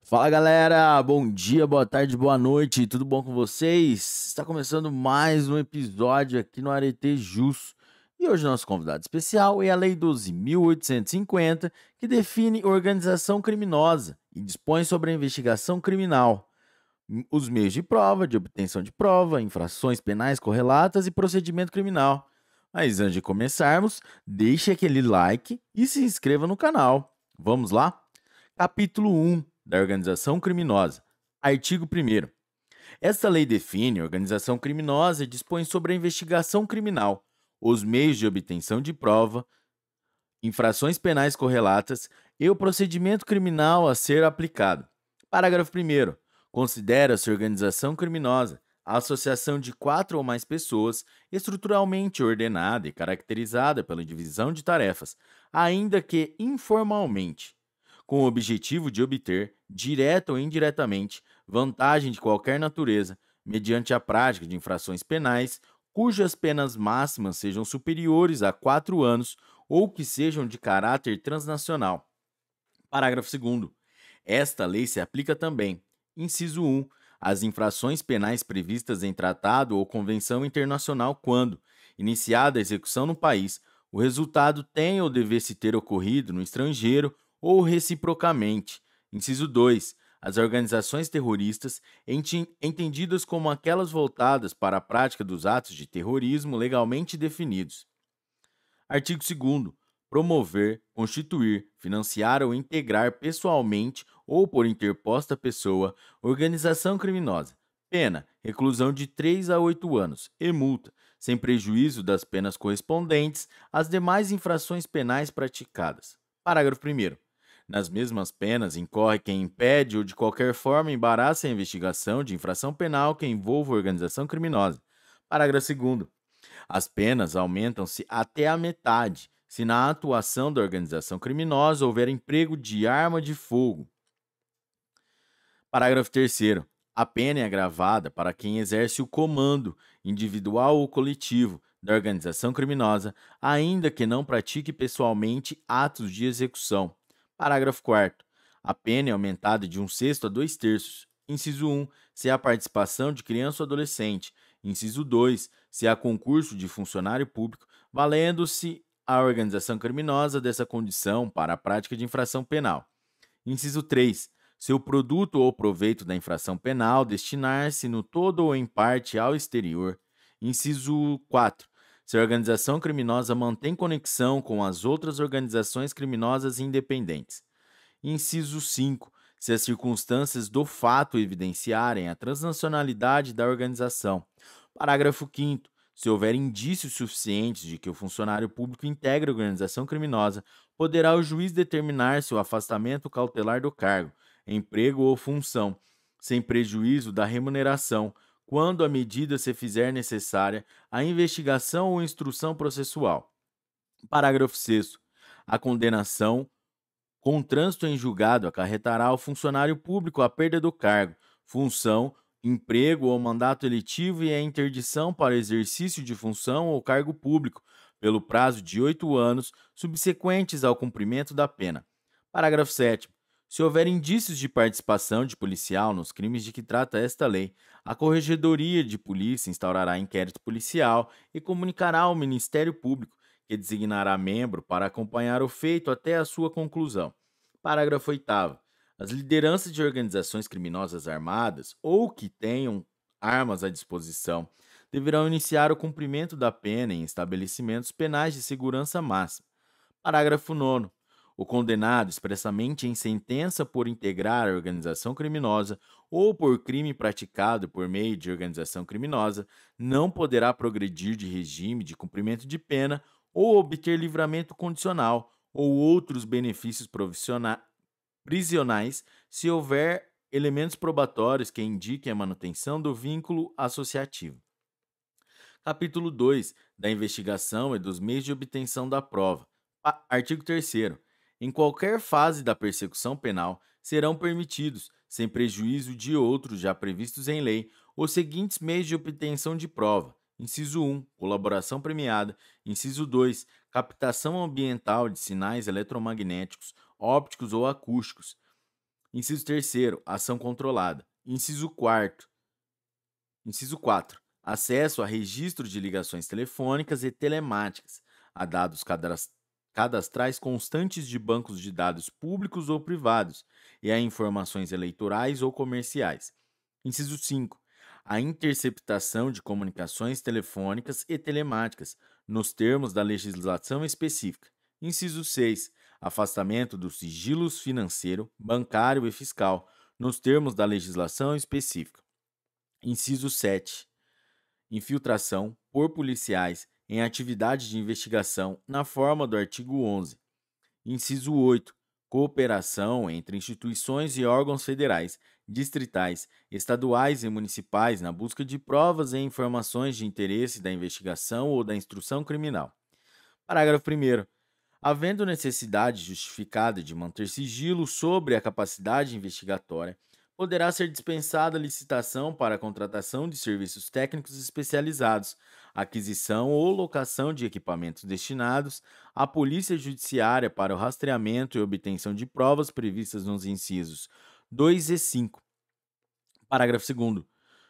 Fala galera, bom dia, boa tarde, boa noite, tudo bom com vocês? Está começando mais um episódio aqui no Arete Jus. E hoje nosso convidado especial é a Lei 12.850, que define organização criminosa e dispõe sobre a investigação criminal, os meios de prova, de obtenção de prova, infrações penais correlatas e procedimento criminal. Mas antes de começarmos, deixe aquele like e se inscreva no canal. Vamos lá? Capítulo 1 da Organização Criminosa. Artigo 1º. Esta lei define a organização criminosa e dispõe sobre a investigação criminal, os meios de obtenção de prova, infrações penais correlatas e o procedimento criminal a ser aplicado. Parágrafo 1º. Considera-se organização criminosa a associação de quatro ou mais pessoas estruturalmente ordenada e caracterizada pela divisão de tarefas, ainda que informalmente, com o objetivo de obter, direta ou indiretamente, vantagem de qualquer natureza, mediante a prática de infrações penais, cujas penas máximas sejam superiores a 4 anos ou que sejam de caráter transnacional. Parágrafo 2º. Esta lei se aplica também, inciso 1, às infrações penais previstas em tratado ou convenção internacional quando, iniciada a execução no país, o resultado tenha ou devesse ter ocorrido no estrangeiro ou reciprocamente. Inciso 2. As organizações terroristas, entendidas como aquelas voltadas para a prática dos atos de terrorismo legalmente definidos. Artigo 2º. Promover, constituir, financiar ou integrar pessoalmente ou por interposta pessoa organização criminosa. Pena: reclusão de 3 a 8 anos e multa, sem prejuízo das penas correspondentes às demais infrações penais praticadas. Parágrafo 1º. Nas mesmas penas incorre quem impede ou de qualquer forma embaraça a investigação de infração penal que envolva organização criminosa. Parágrafo 2º. As penas aumentam-se até a metade se na atuação da organização criminosa houver emprego de arma de fogo. Parágrafo 3º. A pena é agravada para quem exerce o comando, individual ou coletivo, da organização criminosa, ainda que não pratique pessoalmente atos de execução. Parágrafo 4º. A pena é aumentada de 1/6 a 2/3. Inciso 1, se há participação de criança ou adolescente. Inciso 2, se há concurso de funcionário público, valendo-se a organização criminosa dessa condição para a prática de infração penal. Inciso 3, se o produto ou proveito da infração penal destinar-se no todo ou em parte ao exterior. Inciso 4, se a organização criminosa mantém conexão com as outras organizações criminosas independentes. Inciso 5, se as circunstâncias do fato evidenciarem a transnacionalidade da organização. Parágrafo 5º. Se houver indícios suficientes de que o funcionário público integra a organização criminosa, poderá o juiz determinar seu afastamento cautelar do cargo, emprego ou função, sem prejuízo da remuneração, quando a medida se fizer necessária à investigação ou instrução processual. Parágrafo 6º. A condenação com trânsito em julgado acarretará ao funcionário público a perda do cargo, função, emprego ou mandato eletivo e a interdição para exercício de função ou cargo público, pelo prazo de 8 anos subsequentes ao cumprimento da pena. Parágrafo 7º. Se houver indícios de participação de policial nos crimes de que trata esta lei, a Corregedoria de Polícia instaurará inquérito policial e comunicará ao Ministério Público, que designará membro para acompanhar o feito até a sua conclusão. Parágrafo 8º. As lideranças de organizações criminosas armadas ou que tenham armas à disposição deverão iniciar o cumprimento da pena em estabelecimentos penais de segurança máxima. Parágrafo 9º. O condenado expressamente em sentença por integrar a organização criminosa ou por crime praticado por meio de organização criminosa não poderá progredir de regime de cumprimento de pena ou obter livramento condicional ou outros benefícios prisionais se houver elementos probatórios que indiquem a manutenção do vínculo associativo. Capítulo 2 da investigação e dos meios de obtenção da prova. Artigo 3º. Em qualquer fase da persecução penal, serão permitidos, sem prejuízo de outros já previstos em lei, os seguintes meios de obtenção de prova. Inciso 1, colaboração premiada. Inciso 2, captação ambiental de sinais eletromagnéticos, ópticos ou acústicos. Inciso terceiro, ação controlada. Inciso 4, acesso a registro de ligações telefônicas e telemáticas, a dados cadastrais constantes de bancos de dados públicos ou privados e a informações eleitorais ou comerciais. Inciso 5, a interceptação de comunicações telefônicas e telemáticas, nos termos da legislação específica. Inciso 6, afastamento do sigilo financeiro, bancário e fiscal, nos termos da legislação específica. Inciso 7, infiltração por policiais em atividade de investigação na forma do artigo 11. Inciso 8, cooperação entre instituições e órgãos federais, distritais, estaduais e municipais na busca de provas e informações de interesse da investigação ou da instrução criminal. Parágrafo 1º. Havendo necessidade justificada de manter sigilo sobre a capacidade investigatória, poderá ser dispensada a licitação para a contratação de serviços técnicos especializados, aquisição ou locação de equipamentos destinados à Polícia Judiciária para o rastreamento e obtenção de provas previstas nos incisos 2 e 5. Parágrafo 2º.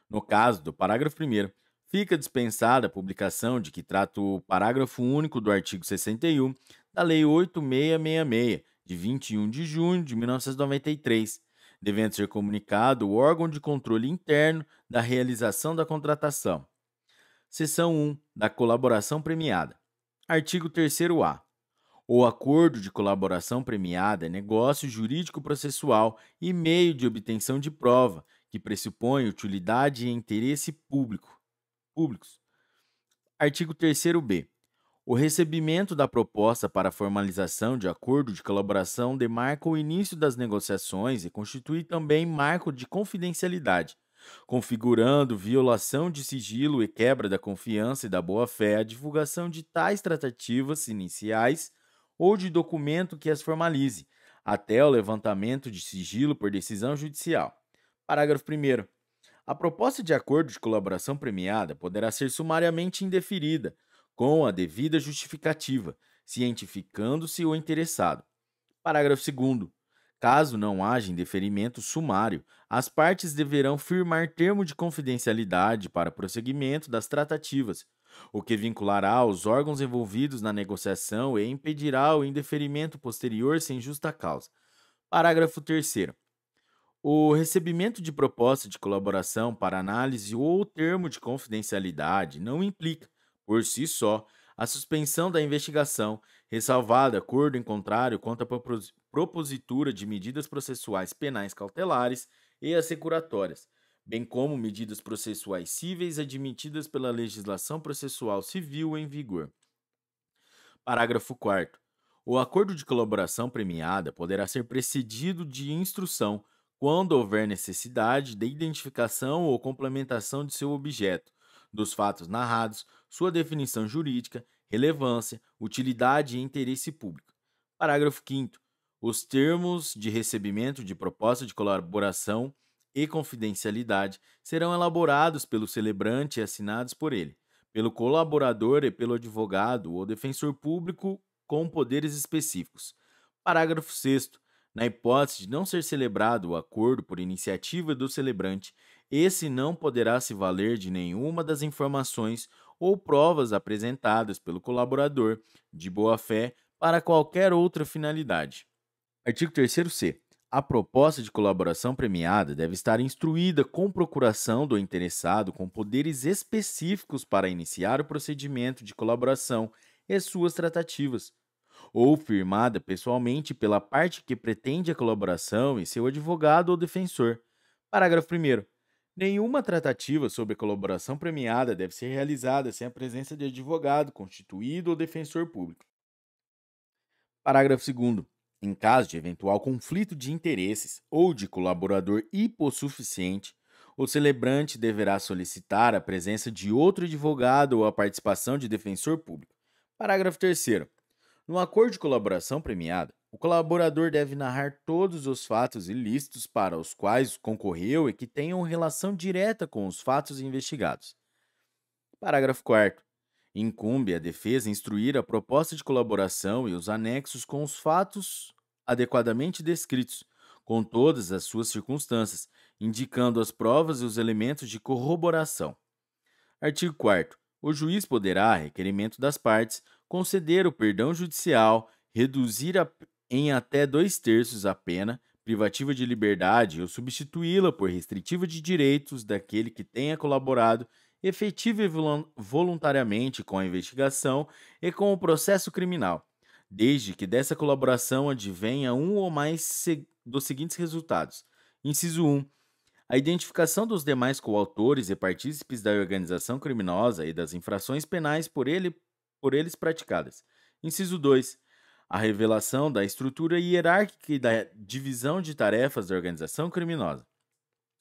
No caso do parágrafo 1º, fica dispensada a publicação de que trata o parágrafo único do artigo 61 da Lei 8666, de 21 de junho de 1993, devendo ser comunicado o órgão de controle interno da realização da contratação. Seção 1 da colaboração premiada. Artigo 3º-A. O acordo de colaboração premiada é negócio jurídico-processual e meio de obtenção de prova, que pressupõe utilidade e interesse públicos. Artigo 3º-B. O recebimento da proposta para a formalização de acordo de colaboração demarca o início das negociações e constitui também marco de confidencialidade, configurando violação de sigilo e quebra da confiança e da boa-fé a divulgação de tais tratativas iniciais ou de documento que as formalize, até o levantamento de sigilo por decisão judicial. Parágrafo 1º. A proposta de acordo de colaboração premiada poderá ser sumariamente indeferida, com a devida justificativa, cientificando-se o interessado. Parágrafo 2º. Caso não haja indeferimento sumário, as partes deverão firmar termo de confidencialidade para prosseguimento das tratativas, o que vinculará os órgãos envolvidos na negociação e impedirá o indeferimento posterior sem justa causa. Parágrafo 3º. O recebimento de proposta de colaboração para análise ou termo de confidencialidade não implica, por si só, a suspensão da investigação, ressalvado acordo em contrário quanto à propositura de medidas processuais penais cautelares e assecuratórias, bem como medidas processuais cíveis admitidas pela legislação processual civil em vigor. Parágrafo 4º. O acordo de colaboração premiada poderá ser precedido de instrução, quando houver necessidade de identificação ou complementação de seu objeto, dos fatos narrados, sua definição jurídica, relevância, utilidade e interesse público. Parágrafo 5º. Os termos de recebimento de proposta de colaboração e confidencialidade serão elaborados pelo celebrante e assinados por ele, pelo colaborador e pelo advogado ou defensor público com poderes específicos. Parágrafo 6º. Na hipótese de não ser celebrado o acordo por iniciativa do celebrante, esse não poderá se valer de nenhuma das informações ou provas apresentadas pelo colaborador, de boa-fé, para qualquer outra finalidade. Artigo 3º-C. A proposta de colaboração premiada deve estar instruída com procuração do interessado com poderes específicos para iniciar o procedimento de colaboração e suas tratativas, ou firmada pessoalmente pela parte que pretende a colaboração e seu advogado ou defensor. Parágrafo 1º. Nenhuma tratativa sobre colaboração premiada deve ser realizada sem a presença de advogado, constituído ou defensor público. Parágrafo 2º. Em caso de eventual conflito de interesses ou de colaborador hipossuficiente, o celebrante deverá solicitar a presença de outro advogado ou a participação de defensor público. Parágrafo 3º. No acordo de colaboração premiada, o colaborador deve narrar todos os fatos ilícitos para os quais concorreu e que tenham relação direta com os fatos investigados. Parágrafo 4º. Incumbe à defesa instruir a proposta de colaboração e os anexos com os fatos adequadamente descritos, com todas as suas circunstâncias, indicando as provas e os elementos de corroboração. Artigo 4º. O juiz poderá, a requerimento das partes, conceder o perdão judicial, reduzir em até 2/3 a pena privativa de liberdade ou substituí-la por restritiva de direitos daquele que tenha colaborado efetiva e voluntariamente com a investigação e com o processo criminal, desde que dessa colaboração advenha um ou mais dos seguintes resultados. Inciso 1. A identificação dos demais coautores e partícipes da organização criminosa e das infrações penais por eles praticadas. Inciso 2. A revelação da estrutura hierárquica e da divisão de tarefas da organização criminosa.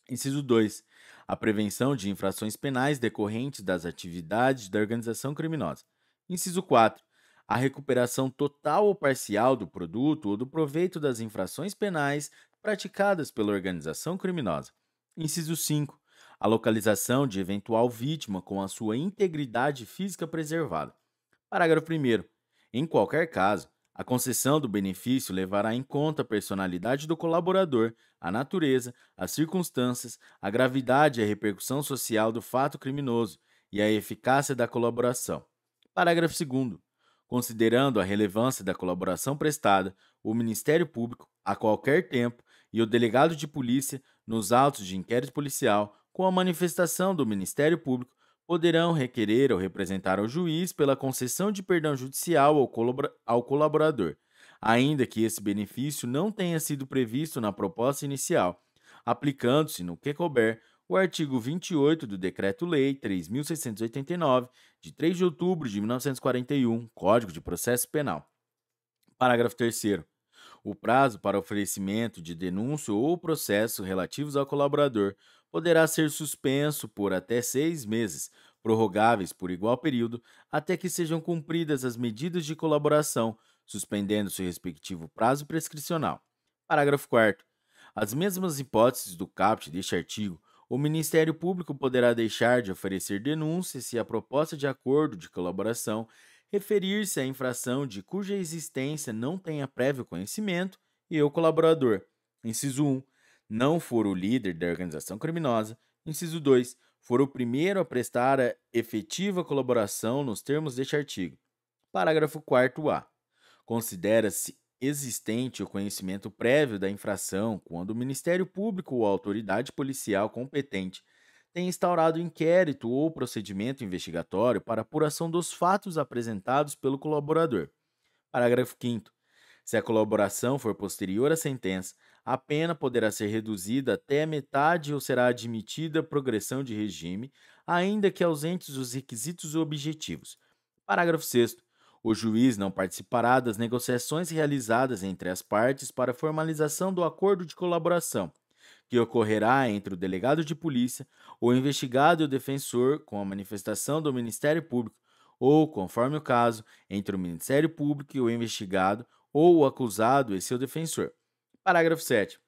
Inciso 2. A prevenção de infrações penais decorrentes das atividades da organização criminosa. Inciso 4. A recuperação total ou parcial do produto ou do proveito das infrações penais praticadas pela organização criminosa. Inciso 5. A localização de eventual vítima com a sua integridade física preservada. Parágrafo 1º. Em qualquer caso, a concessão do benefício levará em conta a personalidade do colaborador, a natureza, as circunstâncias, a gravidade e a repercussão social do fato criminoso e a eficácia da colaboração. Parágrafo 2º. Considerando a relevância da colaboração prestada, o Ministério Público, a qualquer tempo, e o delegado de polícia, nos autos de inquérito policial, com a manifestação do Ministério Público, poderão requerer ou representar ao juiz pela concessão de perdão judicial ao colaborador, ainda que esse benefício não tenha sido previsto na proposta inicial, aplicando-se, no que couber, o artigo 28 do Decreto-Lei 3.689, de 3 de outubro de 1941, Código de Processo Penal. Parágrafo 3º. O prazo para oferecimento de denúncia ou processo relativos ao colaborador poderá ser suspenso por até 6 meses, prorrogáveis por igual período, até que sejam cumpridas as medidas de colaboração, suspendendo-se o respectivo prazo prescricional. Parágrafo 4º. As mesmas hipóteses do caput deste artigo, o Ministério Público poderá deixar de oferecer denúncia se a proposta de acordo de colaboração referir-se à infração de cuja existência não tenha prévio conhecimento e o colaborador. Inciso 1. Não for o líder da organização criminosa. Inciso 2. For o primeiro a prestar a efetiva colaboração nos termos deste artigo. Parágrafo 4º-A. Considera-se existente o conhecimento prévio da infração quando o Ministério Público ou a autoridade policial competente tem instaurado inquérito ou procedimento investigatório para apuração dos fatos apresentados pelo colaborador. Parágrafo 5º. Se a colaboração for posterior à sentença, a pena poderá ser reduzida até a metade ou será admitida progressão de regime, ainda que ausentes os requisitos objetivos. Parágrafo 6º. O juiz não participará das negociações realizadas entre as partes para formalização do acordo de colaboração, que ocorrerá entre o delegado de polícia, o investigado e o defensor, com a manifestação do Ministério Público, ou, conforme o caso, entre o Ministério Público e o investigado, ou o acusado e seu defensor. Parágrafo 7º.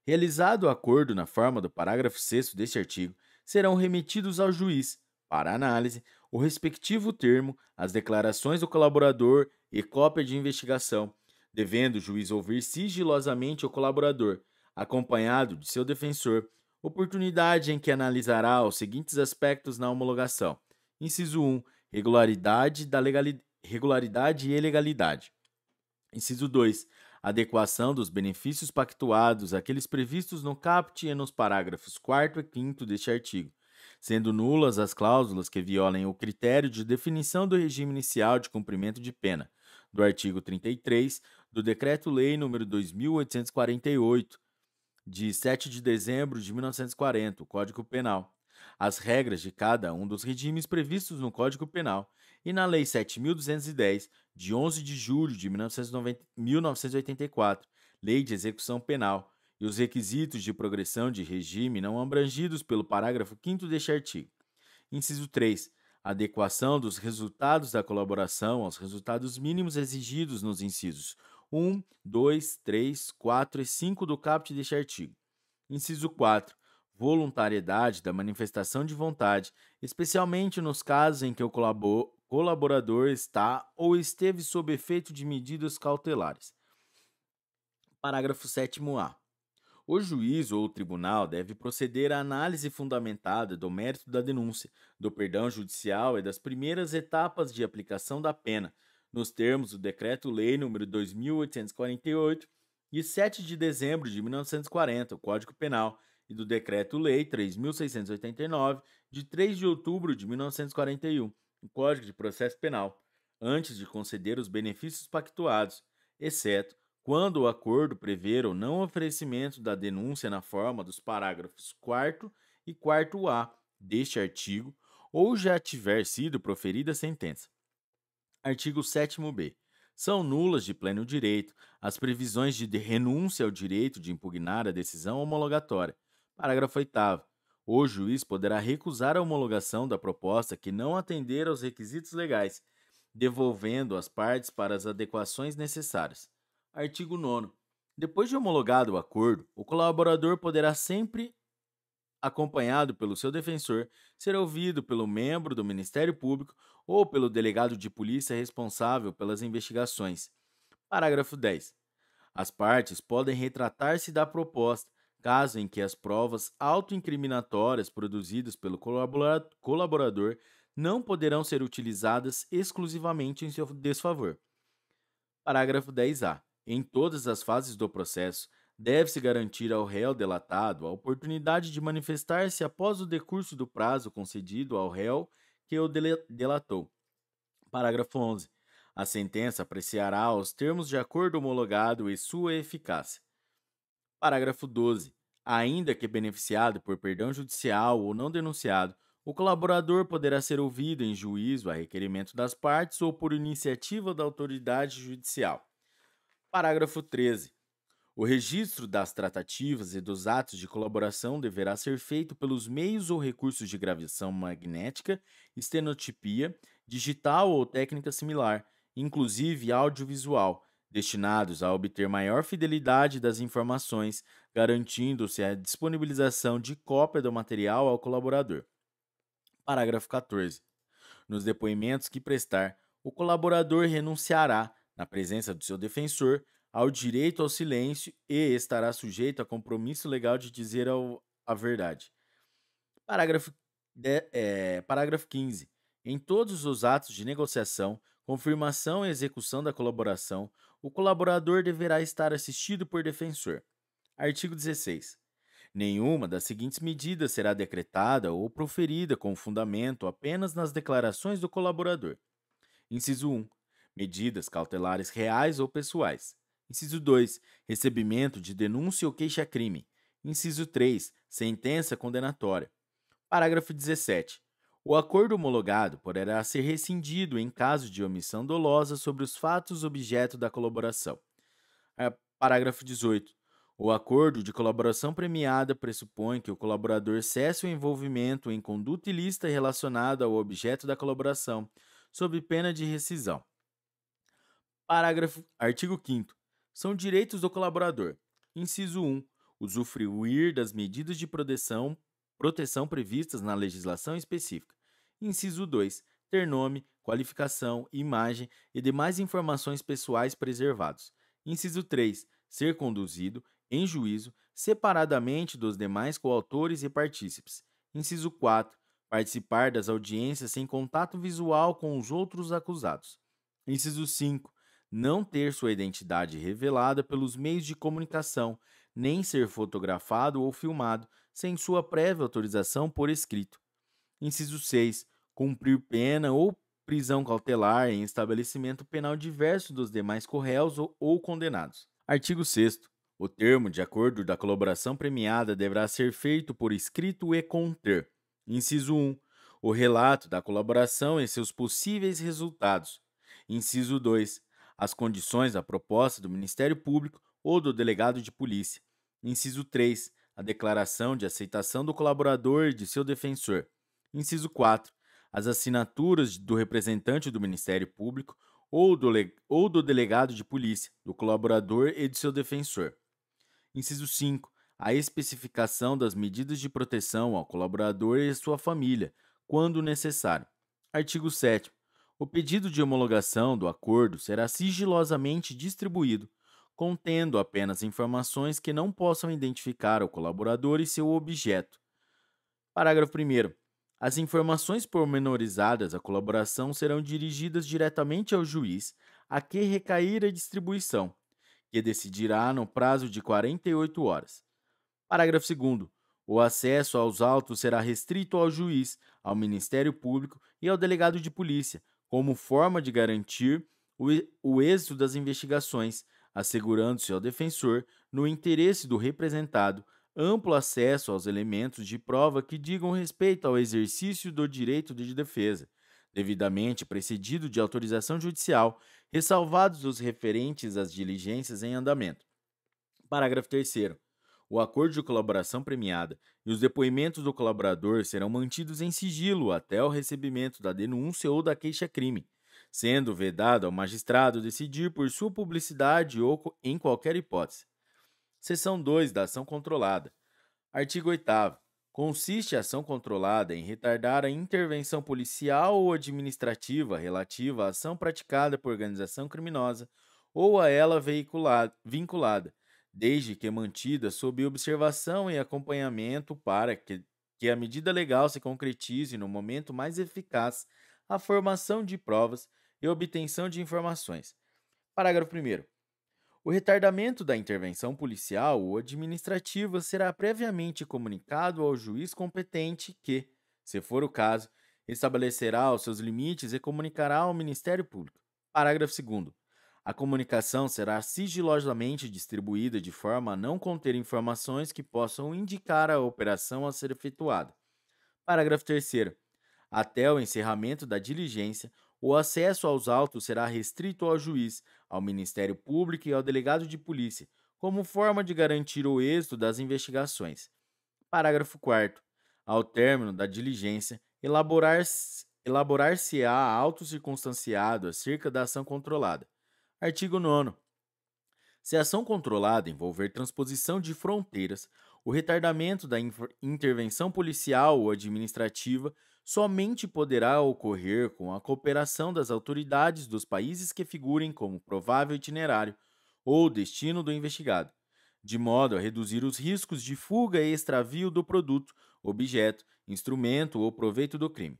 Realizado o acordo na forma do parágrafo 6º deste artigo, serão remetidos ao juiz, para análise, o respectivo termo, as declarações do colaborador e cópia de investigação, devendo o juiz ouvir sigilosamente o colaborador, acompanhado de seu defensor, oportunidade em que analisará os seguintes aspectos na homologação. Inciso 1. Regularidade e legalidade. Inciso 2. Adequação dos benefícios pactuados àqueles previstos no caput e nos parágrafos 4º e 5º deste artigo, sendo nulas as cláusulas que violem o critério de definição do regime inicial de cumprimento de pena, do artigo 33 do Decreto-Lei nº 2.848, de 7 de dezembro de 1940, o Código Penal, as regras de cada um dos regimes previstos no Código Penal e na Lei 7.210, de 11 de julho de 1984, Lei de Execução Penal, e os requisitos de progressão de regime não abrangidos pelo parágrafo 5º deste artigo. Inciso 3. Adequação dos resultados da colaboração aos resultados mínimos exigidos nos incisos 1, 2, 3, 4 e 5 do caput deste artigo. Inciso 4. Voluntariedade da manifestação de vontade, especialmente nos casos em que o colaborador está ou esteve sob efeito de medidas cautelares. Parágrafo 7º-A. O juiz ou o tribunal deve proceder à análise fundamentada do mérito da denúncia, do perdão judicial e das primeiras etapas de aplicação da pena, nos termos do Decreto-Lei nº 2848 de 7 de dezembro de 1940, o Código Penal, e do Decreto-Lei 3689 de 3 de outubro de 1941, o Código de Processo Penal, antes de conceder os benefícios pactuados, exceto quando o acordo prever o não oferecimento da denúncia na forma dos parágrafos 4º e 4º-A deste artigo ou já tiver sido proferida a sentença. Artigo 7º-B. São nulas de pleno direito as previsões de renúncia ao direito de impugnar a decisão homologatória. Parágrafo 8º. O juiz poderá recusar a homologação da proposta que não atender aos requisitos legais, devolvendo as partes para as adequações necessárias. Artigo 9º. Depois de homologado o acordo, o colaborador poderá sempre, acompanhado pelo seu defensor, ser ouvido pelo membro do Ministério Público ou pelo delegado de polícia responsável pelas investigações. Parágrafo 10. As partes podem retratar-se da proposta, caso em que as provas autoincriminatórias produzidas pelo colaborador não poderão ser utilizadas exclusivamente em seu desfavor. Parágrafo 10-A. Em todas as fases do processo, deve-se garantir ao réu delatado a oportunidade de manifestar-se após o decurso do prazo concedido ao réu que o delatou. Parágrafo 11. A sentença apreciará os termos de acordo homologado e sua eficácia. Parágrafo 12. Ainda que beneficiado por perdão judicial ou não denunciado, o colaborador poderá ser ouvido em juízo a requerimento das partes ou por iniciativa da autoridade judicial. Parágrafo 13. O registro das tratativas e dos atos de colaboração deverá ser feito pelos meios ou recursos de gravação magnética, estenotipia, digital ou técnica similar, inclusive audiovisual, destinados a obter maior fidelidade das informações, garantindo-se a disponibilização de cópia do material ao colaborador. Parágrafo 14. Nos depoimentos que prestar, o colaborador renunciará, na presença do seu defensor, ao direito ao silêncio e estará sujeito a compromisso legal de dizer a verdade. Parágrafo 15. Em todos os atos de negociação, confirmação e execução da colaboração, o colaborador deverá estar assistido por defensor. Artigo 16. Nenhuma das seguintes medidas será decretada ou proferida com fundamento apenas nas declarações do colaborador. Inciso 1. Medidas cautelares reais ou pessoais. Inciso 2. Recebimento de denúncia ou queixa-crime. Inciso 3. Sentença condenatória. Parágrafo 17. O acordo homologado poderá ser rescindido em caso de omissão dolosa sobre os fatos objeto da colaboração. Parágrafo 18. O acordo de colaboração premiada pressupõe que o colaborador cesse o envolvimento em conduta ilícita relacionada ao objeto da colaboração, sob pena de rescisão. Artigo 5º. São direitos do colaborador. Inciso 1. Usufruir das medidas de proteção previstas na legislação específica. Inciso 2. Ter nome, qualificação, imagem e demais informações pessoais preservados. Inciso 3. Ser conduzido, em juízo, separadamente dos demais coautores e partícipes. Inciso 4. Participar das audiências sem contato visual com os outros acusados. Inciso 5. Não ter sua identidade revelada pelos meios de comunicação, nem ser fotografado ou filmado sem sua prévia autorização por escrito. Inciso 6. Cumprir pena ou prisão cautelar em estabelecimento penal diverso dos demais corréus ou condenados. Artigo 6º. O termo de acordo da colaboração premiada deverá ser feito por escrito e conter. Inciso 1. O relato da colaboração e seus possíveis resultados. Inciso 2. As condições da proposta do Ministério Público ou do delegado de polícia. Inciso 3. A declaração de aceitação do colaborador e de seu defensor. Inciso 4. As assinaturas do representante do Ministério Público ou do delegado de polícia, do colaborador e de seu defensor. Inciso 5. A especificação das medidas de proteção ao colaborador e sua família, quando necessário. Artigo 7º. O pedido de homologação do acordo será sigilosamente distribuído, contendo apenas informações que não possam identificar o colaborador e seu objeto. Parágrafo primeiro. As informações pormenorizadas à colaboração serão dirigidas diretamente ao juiz a que recair a distribuição, que decidirá no prazo de 48 horas. Parágrafo segundo. O acesso aos autos será restrito ao juiz, ao Ministério Público e ao delegado de polícia, como forma de garantir o êxito das investigações, assegurando-se ao defensor, no interesse do representado, amplo acesso aos elementos de prova que digam respeito ao exercício do direito de defesa, devidamente precedido de autorização judicial, ressalvados os referentes às diligências em andamento. Parágrafo terceiro. O acordo de colaboração premiada e os depoimentos do colaborador serão mantidos em sigilo até o recebimento da denúncia ou da queixa-crime, sendo vedado ao magistrado decidir por sua publicidade ou em qualquer hipótese. Seção 2 da ação controlada. Artigo 8º. Consiste a ação controlada em retardar a intervenção policial ou administrativa relativa à ação praticada por organização criminosa ou a ela vinculada, desde que mantida sob observação e acompanhamento para que a medida legal se concretize no momento mais eficaz a formação de provas e obtenção de informações. Parágrafo primeiro. O retardamento da intervenção policial ou administrativa será previamente comunicado ao juiz competente que, se for o caso, estabelecerá os seus limites e comunicará ao Ministério Público. Parágrafo segundo. A comunicação será sigilosamente distribuída de forma a não conter informações que possam indicar a operação a ser efetuada. Parágrafo terceiro. Até o encerramento da diligência, o acesso aos autos será restrito ao juiz, ao Ministério Público e ao delegado de polícia, como forma de garantir o êxito das investigações. Parágrafo 4º. Ao término da diligência, elaborar-se-á auto circunstanciado acerca da ação controlada. Artigo 9º. Se a ação controlada envolver transposição de fronteiras, o retardamento da intervenção policial ou administrativa somente poderá ocorrer com a cooperação das autoridades dos países que figurem como provável itinerário ou destino do investigado, de modo a reduzir os riscos de fuga e extravio do produto, objeto, instrumento ou proveito do crime.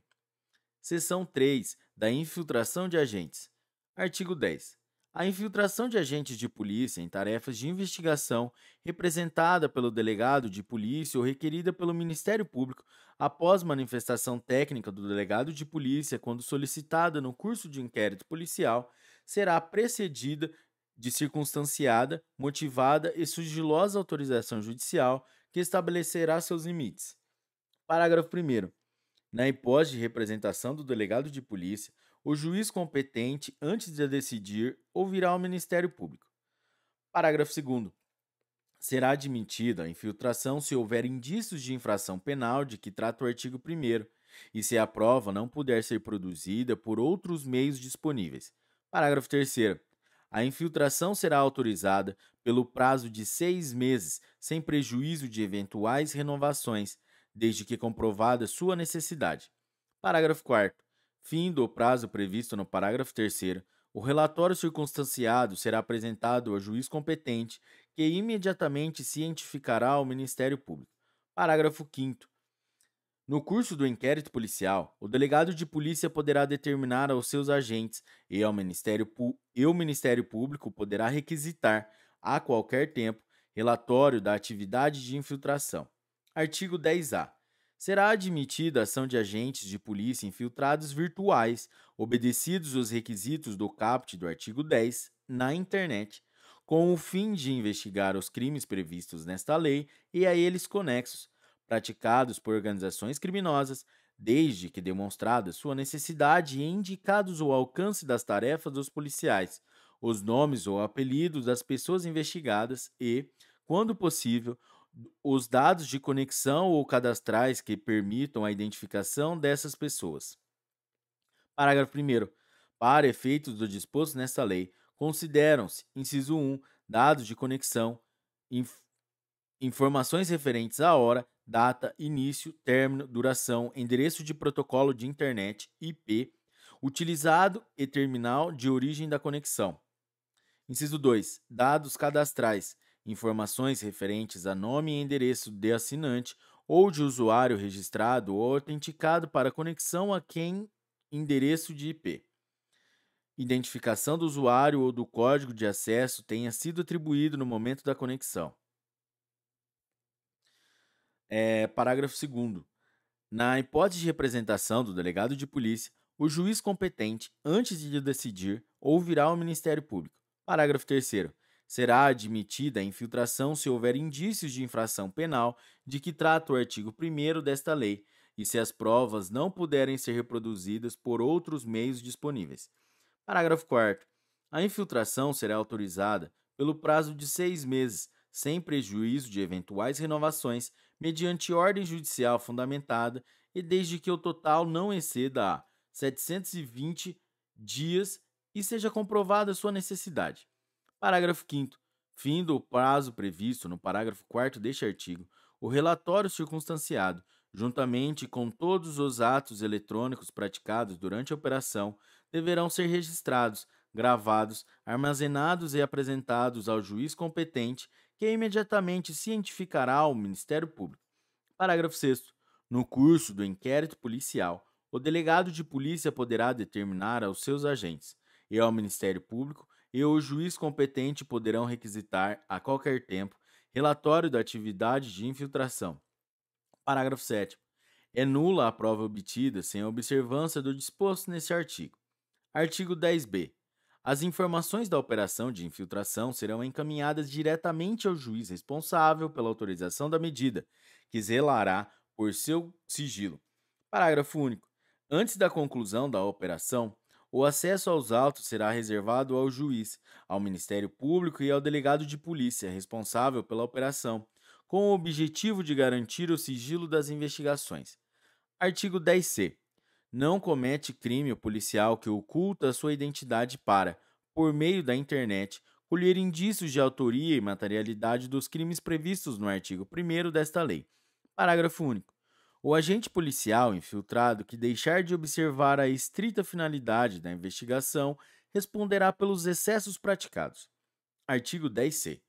Seção 3 da infiltração de agentes. Artigo 10. A infiltração de agentes de polícia em tarefas de investigação, representada pelo delegado de polícia ou requerida pelo Ministério Público, após manifestação técnica do delegado de polícia quando solicitada no curso de inquérito policial, será precedida de circunstanciada, motivada e sigilosa autorização judicial que estabelecerá seus limites. Parágrafo 1º. Na hipótese de representação do delegado de polícia, o juiz competente, antes de decidir, ouvirá o Ministério Público. Parágrafo 2º. Será admitida a infiltração se houver indícios de infração penal de que trata o artigo 1º e se a prova não puder ser produzida por outros meios disponíveis. Parágrafo 3º. A infiltração será autorizada pelo prazo de 6 meses, sem prejuízo de eventuais renovações, desde que comprovada sua necessidade. Parágrafo 4º. Fim do prazo previsto no parágrafo 3º, o relatório circunstanciado será apresentado ao juiz competente, que imediatamente cientificará ao Ministério Público. Parágrafo 5º. No curso do inquérito policial, o delegado de polícia poderá determinar aos seus agentes e o Ministério Público poderá requisitar, a qualquer tempo, relatório da atividade de infiltração. Artigo 10-A. Será admitida a ação de agentes de polícia infiltrados virtuais, obedecidos os requisitos do caput do artigo 10, na internet, com o fim de investigar os crimes previstos nesta lei e a eles conexos, praticados por organizações criminosas, desde que demonstrada sua necessidade e indicados o alcance das tarefas dos policiais, os nomes ou apelidos das pessoas investigadas e, quando possível, os dados de conexão ou cadastrais que permitam a identificação dessas pessoas. Parágrafo 1º. Para efeitos do disposto nesta lei, consideram-se, inciso 1, dados de conexão, informações referentes à hora, data, início, término, duração, endereço de protocolo de internet, IP, utilizado e terminal de origem da conexão. Inciso 2. Dados cadastrais. Informações referentes a nome e endereço de assinante ou de usuário registrado ou autenticado para conexão a quem endereço de IP. Identificação do usuário ou do código de acesso tenha sido atribuído no momento da conexão. Parágrafo 2º. Na hipótese de representação do delegado de polícia, o juiz competente, antes de decidir, ouvirá o Ministério Público. Parágrafo 3º. Será admitida a infiltração se houver indícios de infração penal de que trata o artigo 1º desta lei e se as provas não puderem ser reproduzidas por outros meios disponíveis. Parágrafo 4º. A infiltração será autorizada pelo prazo de 6 meses, sem prejuízo de eventuais renovações, mediante ordem judicial fundamentada e desde que o total não exceda a 720 dias e seja comprovada sua necessidade. Parágrafo 5º. Findo o prazo previsto no parágrafo 4º deste artigo, o relatório circunstanciado, juntamente com todos os atos eletrônicos praticados durante a operação, deverão ser registrados, gravados, armazenados e apresentados ao juiz competente, que imediatamente cientificará ao Ministério Público. Parágrafo 6º. No curso do inquérito policial, o delegado de polícia poderá determinar aos seus agentes e ao Ministério Público e o juiz competente poderão requisitar, a qualquer tempo, relatório da atividade de infiltração. Parágrafo 7º. É nula a prova obtida sem a observância do disposto neste artigo. Artigo 10b. As informações da operação de infiltração serão encaminhadas diretamente ao juiz responsável pela autorização da medida, que zelará por seu sigilo. Parágrafo único. Antes da conclusão da operação, o acesso aos autos será reservado ao juiz, ao Ministério Público e ao delegado de polícia responsável pela operação, com o objetivo de garantir o sigilo das investigações. Artigo 10c. Não comete crime o policial que oculta sua identidade para, por meio da internet, colher indícios de autoria e materialidade dos crimes previstos no artigo 1º desta lei. Parágrafo único. O agente policial infiltrado que deixar de observar a estrita finalidade da investigação responderá pelos excessos praticados. Artigo 10c.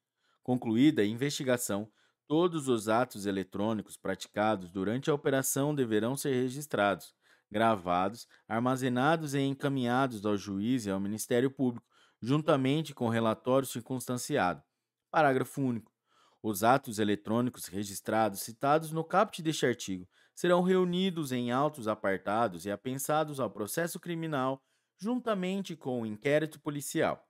Concluída a investigação, todos os atos eletrônicos praticados durante a operação deverão ser registrados, gravados, armazenados e encaminhados ao juiz e ao Ministério Público, juntamente com o relatório circunstanciado. Parágrafo único. Os atos eletrônicos registrados citados no caput deste artigo serão reunidos em autos apartados e apensados ao processo criminal, juntamente com o inquérito policial,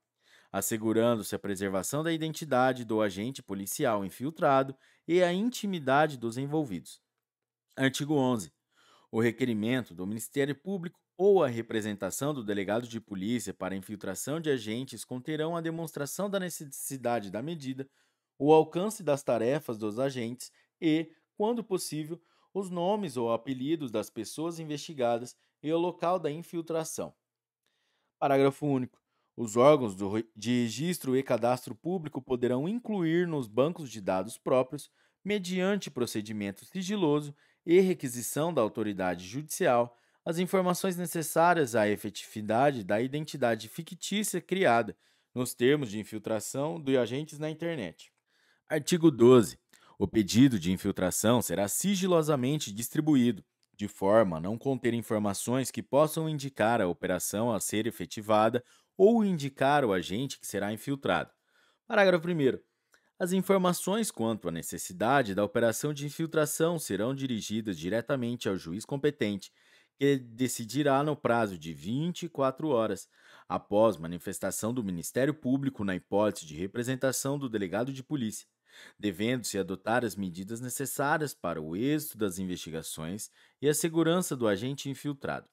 assegurando-se a preservação da identidade do agente policial infiltrado e a intimidade dos envolvidos. Artigo 11. O requerimento do Ministério Público ou a representação do delegado de polícia para infiltração de agentes conterão a demonstração da necessidade da medida, o alcance das tarefas dos agentes e, quando possível, os nomes ou apelidos das pessoas investigadas e o local da infiltração. Parágrafo único. Os órgãos de registro e cadastro público poderão incluir nos bancos de dados próprios, mediante procedimento sigiloso e requisição da autoridade judicial, as informações necessárias à efetividade da identidade fictícia criada, nos termos de infiltração de agentes na internet. Artigo 12. O pedido de infiltração será sigilosamente distribuído, de forma a não conter informações que possam indicar a operação a ser efetivada ou indicar o agente que será infiltrado. Parágrafo 1º. As informações quanto à necessidade da operação de infiltração serão dirigidas diretamente ao juiz competente, que decidirá no prazo de 24 horas, após manifestação do Ministério Público na hipótese de representação do delegado de polícia, devendo-se adotar as medidas necessárias para o êxito das investigações e a segurança do agente infiltrado.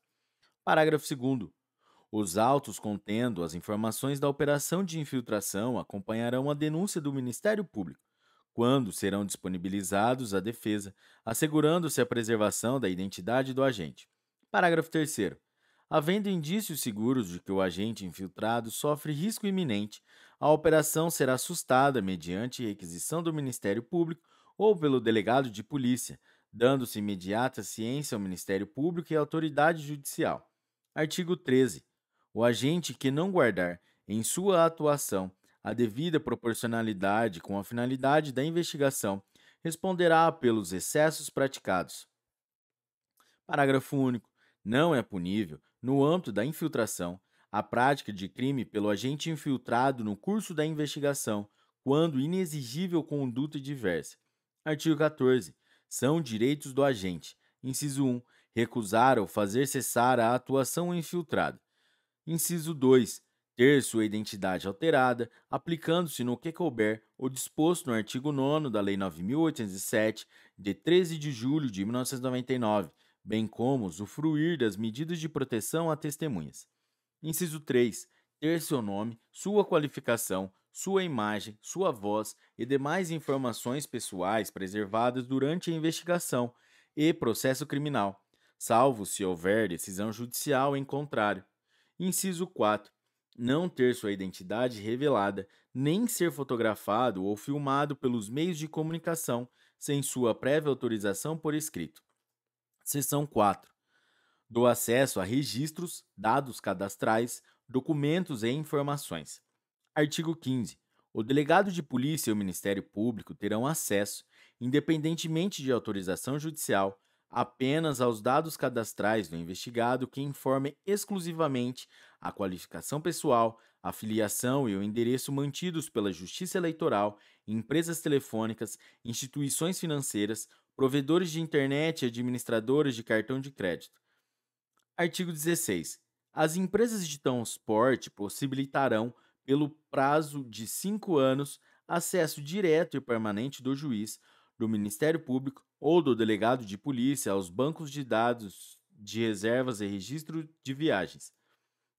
Parágrafo 2º. Os autos contendo as informações da operação de infiltração acompanharão a denúncia do Ministério Público, quando serão disponibilizados à defesa, assegurando-se a preservação da identidade do agente. Parágrafo 3º. Havendo indícios seguros de que o agente infiltrado sofre risco iminente, a operação será sustada mediante requisição do Ministério Público ou pelo delegado de polícia, dando-se imediata ciência ao Ministério Público e à autoridade judicial. Artigo 13. O agente que não guardar, em sua atuação, a devida proporcionalidade com a finalidade da investigação, responderá pelos excessos praticados. Parágrafo único. Não é punível, no âmbito da infiltração, a prática de crime pelo agente infiltrado no curso da investigação, quando inexigível conduta diversa. Artigo 14. São direitos do agente. Inciso 1. Recusar ou fazer cessar a atuação infiltrada. Inciso 2. Ter sua identidade alterada, aplicando-se no que couber o disposto no artigo 9º da Lei 9.807, de 13 de julho de 1999, bem como usufruir das medidas de proteção a testemunhas. Inciso 3. Ter seu nome, sua qualificação, sua imagem, sua voz e demais informações pessoais preservadas durante a investigação e processo criminal, salvo se houver decisão judicial em contrário. Inciso 4. Não ter sua identidade revelada, nem ser fotografado ou filmado pelos meios de comunicação sem sua prévia autorização por escrito. Seção 4. Do acesso a registros, dados cadastrais, documentos e informações. Artigo 15. O delegado de polícia e o Ministério Público terão acesso, independentemente de autorização judicial, apenas aos dados cadastrais do investigado que informem exclusivamente a qualificação pessoal, a filiação e o endereço mantidos pela Justiça Eleitoral, empresas telefônicas, instituições financeiras, provedores de internet e administradores de cartão de crédito. Artigo 16. As empresas de transporte possibilitarão, pelo prazo de 5 anos, acesso direto e permanente do juiz, do Ministério Público ou do delegado de polícia aos bancos de dados de reservas e registro de viagens.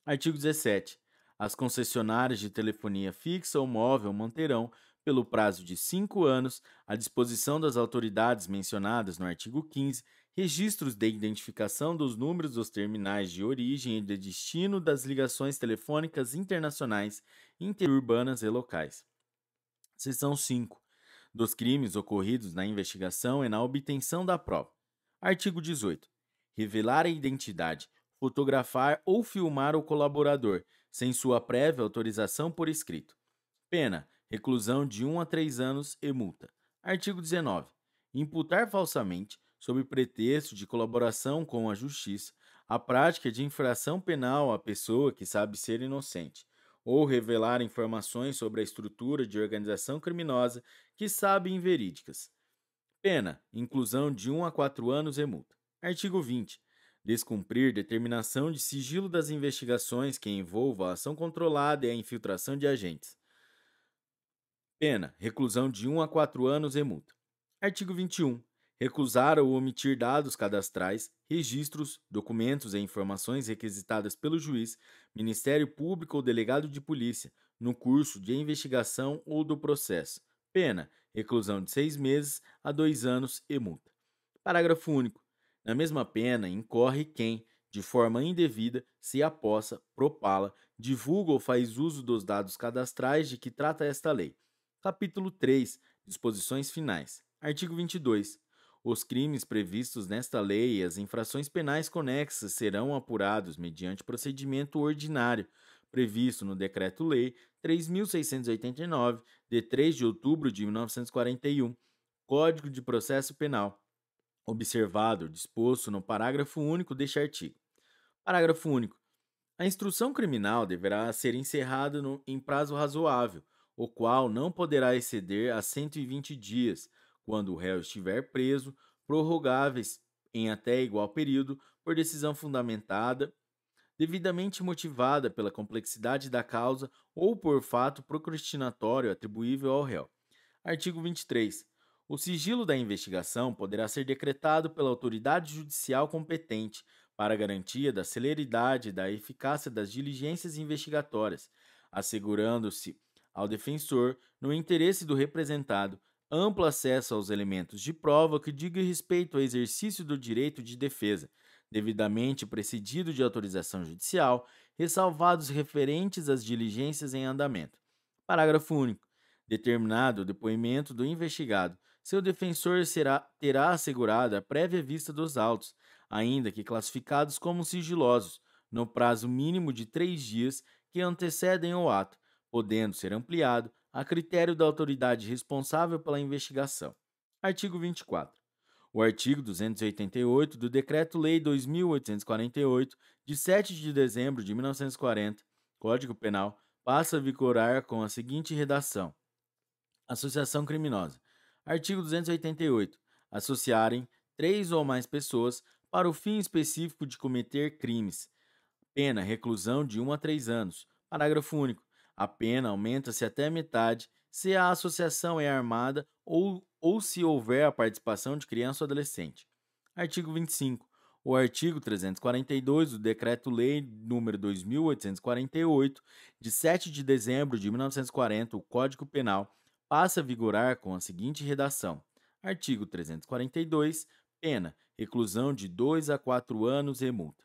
Artigo 17. As concessionárias de telefonia fixa ou móvel manterão, pelo prazo de 5 anos, à disposição das autoridades mencionadas no artigo 15, registros de identificação dos números dos terminais de origem e de destino das ligações telefônicas internacionais, interurbanas e locais. Seção 5. Dos crimes ocorridos na investigação e na obtenção da prova. Artigo 18. Revelar a identidade, fotografar ou filmar o colaborador, sem sua prévia autorização por escrito. Pena: reclusão de 1 a 3 anos e multa. Artigo 19. Imputar falsamente, sob pretexto de colaboração com a justiça, a prática de infração penal à pessoa que sabe ser inocente, ou revelar informações sobre a estrutura de organização criminosa que sabe inverídicas. Pena: inclusão de 1 a 4 anos e multa. Artigo 20. Descumprir determinação de sigilo das investigações que envolva a ação controlada e a infiltração de agentes. Pena: reclusão de 1 a 4 anos e multa. Artigo 21. Recusar ou omitir dados cadastrais, registros, documentos e informações requisitadas pelo juiz, Ministério Público ou delegado de polícia, no curso de investigação ou do processo. Pena: reclusão de 6 meses a 2 anos e multa. Parágrafo único. Na mesma pena incorre quem, de forma indevida, se apossa, propala, divulga ou faz uso dos dados cadastrais de que trata esta lei. Capítulo 3. Disposições finais. Artigo 22. Os crimes previstos nesta lei e as infrações penais conexas serão apurados mediante procedimento ordinário, previsto no Decreto-Lei 3.689, de 3 de outubro de 1941, Código de Processo Penal, observado o disposto no parágrafo único deste artigo. Parágrafo único. A instrução criminal deverá ser encerrada em prazo razoável, o qual não poderá exceder a 120 dias, quando o réu estiver preso, prorrogáveis em até igual período por decisão fundamentada, devidamente motivada pela complexidade da causa ou por fato procrastinatório atribuível ao réu. Artigo 23. O sigilo da investigação poderá ser decretado pela autoridade judicial competente para a garantia da celeridade e da eficácia das diligências investigatórias, assegurando-se ao defensor, no interesse do representado, amplo acesso aos elementos de prova que diga respeito ao exercício do direito de defesa, devidamente precedido de autorização judicial, ressalvados referentes às diligências em andamento. Parágrafo único. Determinado o depoimento do investigado, seu defensor terá assegurada a prévia vista dos autos, ainda que classificados como sigilosos, no prazo mínimo de 3 dias que antecedem o ato, podendo ser ampliado a critério da autoridade responsável pela investigação. Artigo 24. O artigo 288 do Decreto-Lei 2.848, de 7 de dezembro de 1940, Código Penal, passa a vigorar com a seguinte redação: associação criminosa. Artigo 288. Associarem três ou mais pessoas para o fim específico de cometer crimes. Pena, reclusão de 1 a 3 anos. Parágrafo único. A pena aumenta-se até metade se a associação é armada ou se houver a participação de criança ou adolescente. Artigo 25. O artigo 342 do Decreto-Lei nº 2.848, de 7 de dezembro de 1940, o Código Penal, passa a vigorar com a seguinte redação: artigo 342, pena, reclusão de 2 a 4 anos e multa.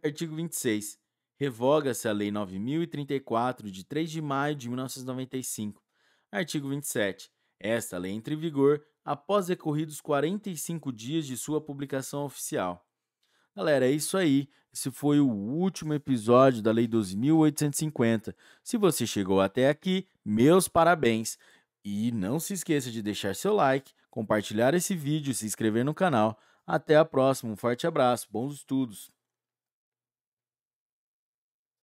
Artigo 26. Revoga-se a Lei 9.034, de 3 de maio de 1995. Artigo 27. Esta lei entra em vigor após decorridos 45 dias de sua publicação oficial. Galera, é isso aí. Esse foi o último episódio da Lei 12.850. Se você chegou até aqui, meus parabéns. E não se esqueça de deixar seu like, compartilhar esse vídeo e se inscrever no canal. Até a próxima. Um forte abraço. Bons estudos.